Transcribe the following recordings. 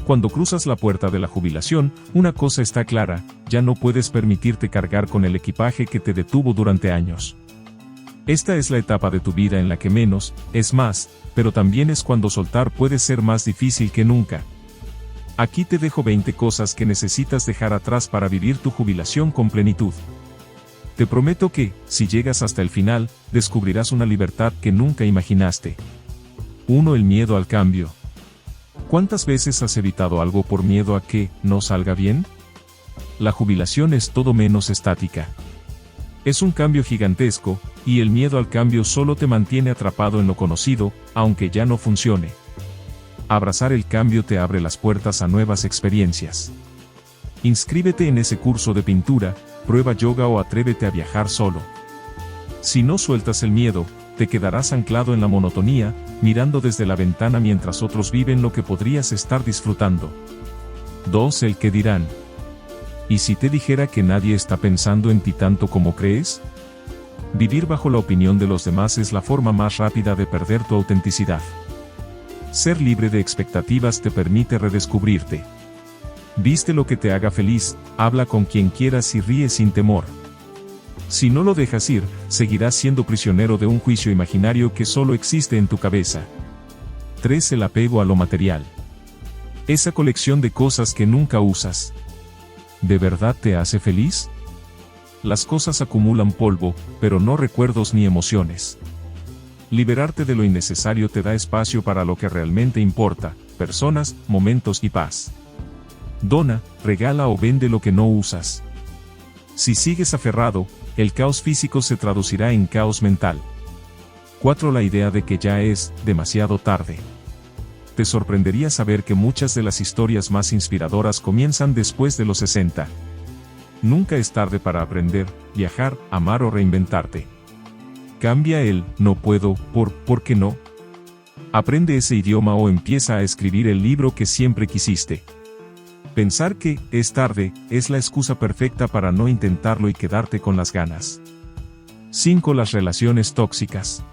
Cuando cruzas la puerta de la jubilación, una cosa está clara, ya no puedes permitirte cargar con el equipaje que te detuvo durante años. Esta es la etapa de tu vida en la que menos, es más, pero también es cuando soltar puede ser más difícil que nunca. Aquí te dejo 20 cosas que necesitas dejar atrás para vivir tu jubilación con plenitud. Te prometo que, si llegas hasta el final, descubrirás una libertad que nunca imaginaste. 1. El miedo al cambio. ¿Cuántas veces has evitado algo por miedo a que no salga bien? La jubilación es todo menos estática. Es un cambio gigantesco, y el miedo al cambio solo te mantiene atrapado en lo conocido, aunque ya no funcione. Abrazar el cambio te abre las puertas a nuevas experiencias. Inscríbete en ese curso de pintura, prueba yoga o atrévete a viajar solo. Si no sueltas el miedo, te quedarás anclado en la monotonía, mirando desde la ventana mientras otros viven lo que podrías estar disfrutando. 2. El qué dirán. ¿Y si te dijera que nadie está pensando en ti tanto como crees? Vivir bajo la opinión de los demás es la forma más rápida de perder tu autenticidad. Ser libre de expectativas te permite redescubrirte. Viste lo que te haga feliz, habla con quien quieras y ríe sin temor. Si no lo dejas ir, seguirás siendo prisionero de un juicio imaginario que solo existe en tu cabeza. 3. El apego a lo material. Esa colección de cosas que nunca usas. ¿De verdad te hace feliz? Las cosas acumulan polvo, pero no recuerdos ni emociones. Liberarte de lo innecesario te da espacio para lo que realmente importa, personas, momentos y paz. Dona, regala o vende lo que no usas. Si sigues aferrado, el caos físico se traducirá en caos mental. 4. La idea de que ya es demasiado tarde. Te sorprendería saber que muchas de las historias más inspiradoras comienzan después de los 60. Nunca es tarde para aprender, viajar, amar o reinventarte. Cambia el no puedo ¿por qué no? Aprende ese idioma o empieza a escribir el libro que siempre quisiste. Pensar que es tarde es la excusa perfecta para no intentarlo y quedarte con las ganas. 5. Las relaciones tóxicas.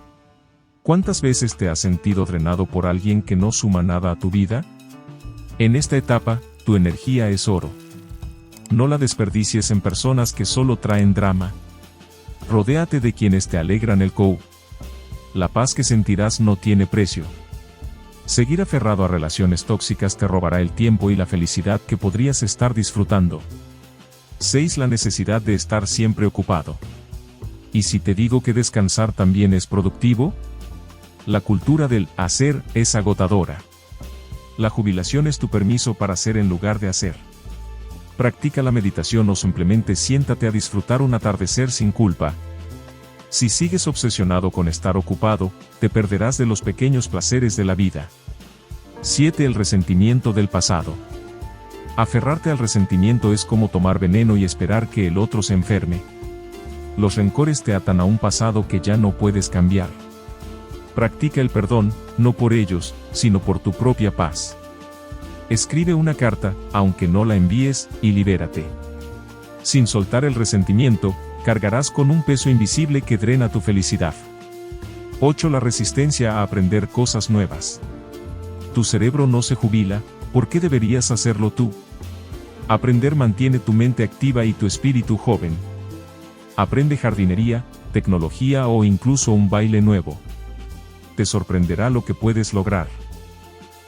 ¿Cuántas veces te has sentido drenado por alguien que no suma nada a tu vida? En esta etapa, tu energía es oro. No la desperdicies en personas que solo traen drama. Rodéate de quienes te alegran el cow. La paz que sentirás no tiene precio. Seguir aferrado a relaciones tóxicas te robará el tiempo y la felicidad que podrías estar disfrutando. 6. La necesidad de estar siempre ocupado. ¿Y si te digo que descansar también es productivo? La cultura del hacer es agotadora. La jubilación es tu permiso para hacer en lugar de hacer. Practica la meditación o simplemente siéntate a disfrutar un atardecer sin culpa. Si sigues obsesionado con estar ocupado, te perderás de los pequeños placeres de la vida. 7. El resentimiento del pasado. Aferrarte al resentimiento es como tomar veneno y esperar que el otro se enferme. Los rencores te atan a un pasado que ya no puedes cambiar. Practica el perdón, no por ellos, sino por tu propia paz. Escribe una carta, aunque no la envíes, y libérate. Sin soltar el resentimiento, cargarás con un peso invisible que drena tu felicidad. 8. La resistencia a aprender cosas nuevas. Tu cerebro no se jubila, ¿por qué deberías hacerlo tú? Aprender mantiene tu mente activa y tu espíritu joven. Aprende jardinería, tecnología o incluso un baile nuevo. Te sorprenderá lo que puedes lograr.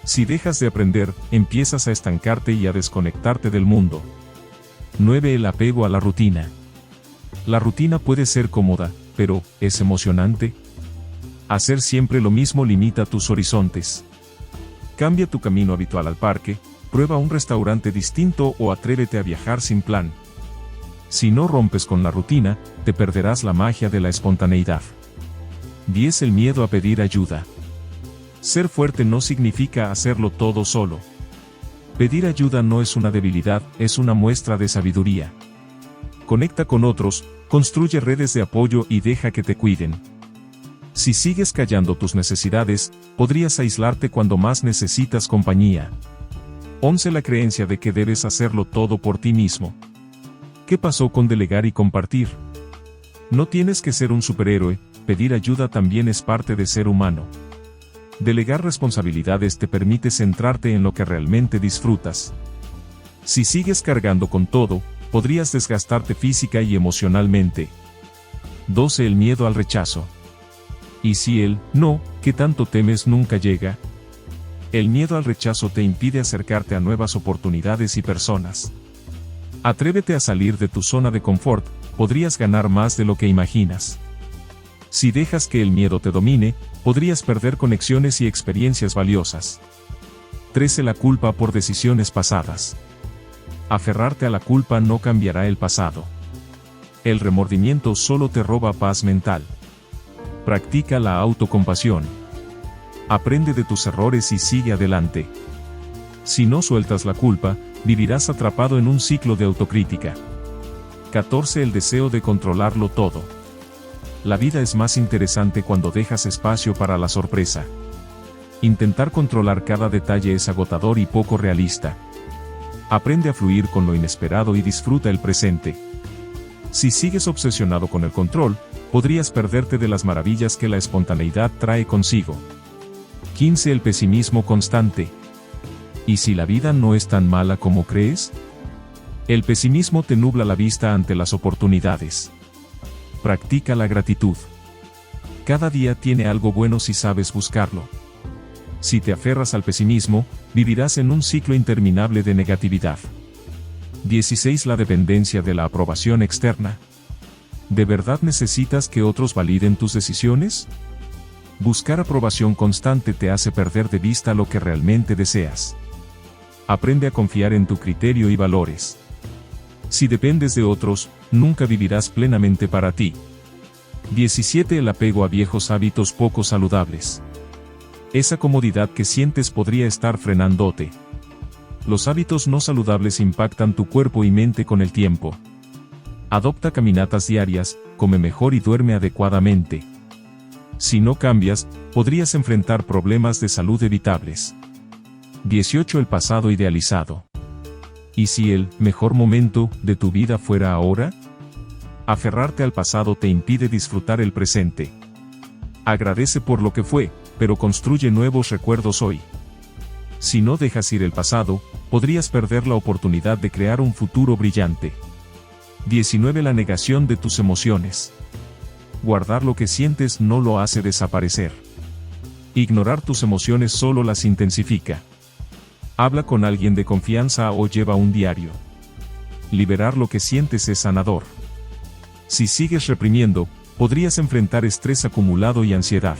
Si dejas de aprender, empiezas a estancarte y a desconectarte del mundo. 9. El apego a la rutina. La rutina puede ser cómoda, pero ¿es emocionante? Hacer siempre lo mismo limita tus horizontes. Cambia tu camino habitual al parque, prueba un restaurante distinto o atrévete a viajar sin plan. Si no rompes con la rutina, te perderás la magia de la espontaneidad. 10. El miedo a pedir ayuda. Ser fuerte no significa hacerlo todo solo. Pedir ayuda no es una debilidad, es una muestra de sabiduría. Conecta con otros, construye redes de apoyo y deja que te cuiden. Si sigues callando tus necesidades, podrías aislarte cuando más necesitas compañía. 11. La creencia de que debes hacerlo todo por ti mismo. ¿Qué pasó con delegar y compartir? No tienes que ser un superhéroe, pedir ayuda también es parte de ser humano. Delegar responsabilidades te permite centrarte en lo que realmente disfrutas. Si sigues cargando con todo, podrías desgastarte física y emocionalmente. 12. El miedo al rechazo. ¿Y si el no, que tanto temes, nunca llega? El miedo al rechazo te impide acercarte a nuevas oportunidades y personas. Atrévete a salir de tu zona de confort, podrías ganar más de lo que imaginas. Si dejas que el miedo te domine, podrías perder conexiones y experiencias valiosas. 13. La culpa por decisiones pasadas. Aferrarte a la culpa no cambiará el pasado. El remordimiento solo te roba paz mental. Practica la autocompasión. Aprende de tus errores y sigue adelante. Si no sueltas la culpa, vivirás atrapado en un ciclo de autocrítica. 14. El deseo de controlarlo todo. La vida es más interesante cuando dejas espacio para la sorpresa. Intentar controlar cada detalle es agotador y poco realista. Aprende a fluir con lo inesperado y disfruta el presente. Si sigues obsesionado con el control, podrías perderte de las maravillas que la espontaneidad trae consigo. 15. El pesimismo constante. ¿Y si la vida no es tan mala como crees? El pesimismo te nubla la vista ante las oportunidades. Practica la gratitud. Cada día tiene algo bueno si sabes buscarlo. Si te aferras al pesimismo, vivirás en un ciclo interminable de negatividad. 16. La dependencia de la aprobación externa. ¿De verdad necesitas que otros validen tus decisiones? Buscar aprobación constante te hace perder de vista lo que realmente deseas. Aprende a confiar en tu criterio y valores. Si dependes de otros, nunca vivirás plenamente para ti. 17. El apego a viejos hábitos poco saludables. Esa comodidad que sientes podría estar frenándote. Los hábitos no saludables impactan tu cuerpo y mente con el tiempo. Adopta caminatas diarias, come mejor y duerme adecuadamente. Si no cambias, podrías enfrentar problemas de salud evitables. 18. El pasado idealizado. ¿Y si el mejor momento de tu vida fuera ahora? Aferrarte al pasado te impide disfrutar el presente. Agradece por lo que fue, pero construye nuevos recuerdos hoy. Si no dejas ir el pasado, podrías perder la oportunidad de crear un futuro brillante. 19. La negación de tus emociones. Guardar lo que sientes no lo hace desaparecer. Ignorar tus emociones solo las intensifica. Habla con alguien de confianza o lleva un diario. Liberar lo que sientes es sanador. Si sigues reprimiendo, podrías enfrentar estrés acumulado y ansiedad.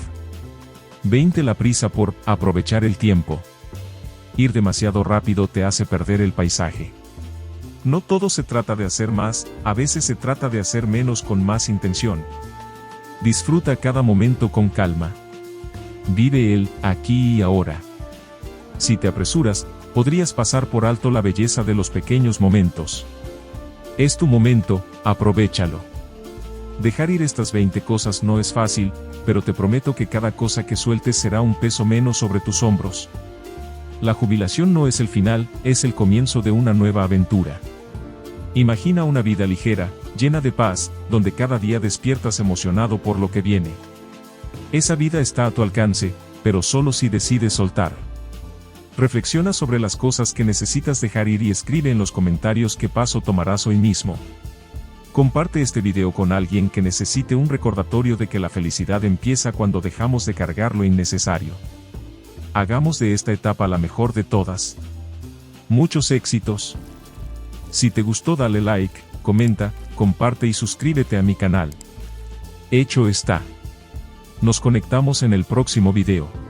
20. La prisa por aprovechar el tiempo. Ir demasiado rápido te hace perder el paisaje. No todo se trata de hacer más, a veces se trata de hacer menos con más intención. Disfruta cada momento con calma. Vive el aquí y ahora. Si te apresuras, podrías pasar por alto la belleza de los pequeños momentos. Es tu momento, aprovéchalo. Dejar ir estas 20 cosas no es fácil, pero te prometo que cada cosa que sueltes será un peso menos sobre tus hombros. La jubilación no es el final, es el comienzo de una nueva aventura. Imagina una vida ligera, llena de paz, donde cada día despiertas emocionado por lo que viene. Esa vida está a tu alcance, pero solo si decides soltar. Reflexiona sobre las cosas que necesitas dejar ir y escribe en los comentarios qué paso tomarás hoy mismo. Comparte este video con alguien que necesite un recordatorio de que la felicidad empieza cuando dejamos de cargar lo innecesario. Hagamos de esta etapa la mejor de todas. Muchos éxitos. Si te gustó, dale like, comenta, comparte y suscríbete a mi canal. Hecho está. Nos conectamos en el próximo video.